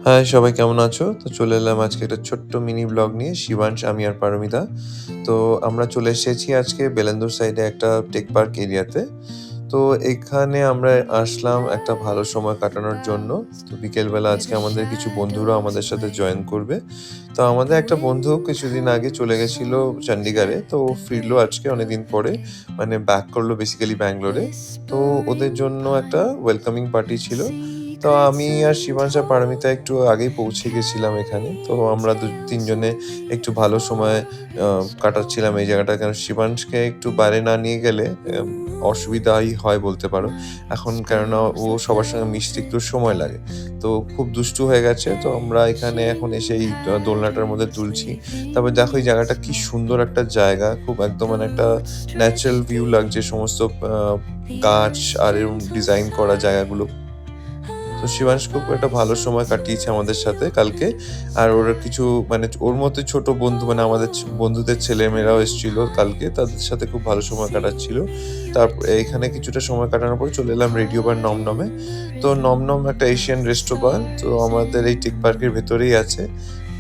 High সবাই কেমন আছো? তো চলে এলাম আজকে একটা ছোট্ট মিনি ব্লগ নিয়ে শিবাংশ, আমি আর পারমিতা। তো আমরা চলে এসেছি আজকে বেলান্দুর সাইডে একটা টেক পার্ক এরিয়াতে। তো এখানে আমরা আসলাম একটা ভালো সময় কাটানোর জন্য। তো বিকেলবেলা আজকে আমাদের কিছু বন্ধুরা আমাদের সাথে জয়েন করবে। তো আমাদের একটা বন্ধু কিছুদিন আগে চলে গেছিল চন্ডীগড়ে। তো ও ফিরলো আজকে অনেকদিন পরে। মানে ব্যাক করলো বেসিক্যালি ব্যাঙ্গালোরে। তো ওদের জন্য একটা ওয়েলকামিং পার্টি ছিল। তো আমি আর শিবাংশ আর পারমিতা একটু আগেই পৌঁছে গেছিলাম এখানে। তো আমরা ৩ জনে একটু ভালো সময় আ কাটাচ্ছিলাম এই জায়গাটায়। কারণ শিবাংশকে একটু বাইরে না নিয়ে গেলে অসুবিধাই হয় বলতে পারো। এখন কেননা ও সবার সঙ্গে মিশতে একটু সময় লাগে। তো খুব দুষ্টু হয়ে গেছে। তো আমরা এখানে এখন এসে এই দোলনাটার মধ্যে দুলছি। তারপর দেখো এই জায়গাটা কি সুন্দর একটা জায়গা। খুব একদম মানে একটা ন্যাচারাল ভিউ লাগছে সমস্ত আ গাছ আর এরকম ডিজাইন করা জায়গাগুলো। তো শিবাংশ খুব একটা ভালো সময় কাটিয়েছে আমাদের সাথে কালকে। আর ওর কিছু মানে ওর মতো ছোট বন্ধু মানে আমাদের বন্ধুদের ছেলেমেয়েরাও এসেছিল কালকে। তাদের সাথে খুব ভালো সময় কাটাচ্ছিল। তারপর এখানে কিছুটা সময় কাটানোর পর চলে এলাম রেডিও বার নমনমে। তো নমনম একটা এশিয়ান রেস্ট্রো বার। তো আমাদের এই টেক পার্কের ভেতরেই আছে।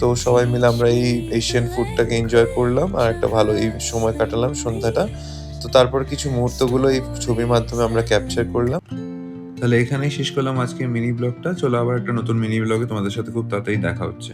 তো সবাই মিলে আমরা এই এশিয়ান ফুডটাকে এনজয় করলাম। আর একটা ভালো এই সময় কাটালাম সন্ধ্যাটা। তো তারপর কিছু মুহূর্তগুলো এই ছবির মাধ্যমে আমরা ক্যাপচার করলাম। তাহলে এখানেই শেষ করলাম আজকের মিনি ব্লগটা। চলো আবার একটা নতুন মিনি ব্লগে তোমাদের সাথে খুব তাড়াতাড়ি দেখা হচ্ছে।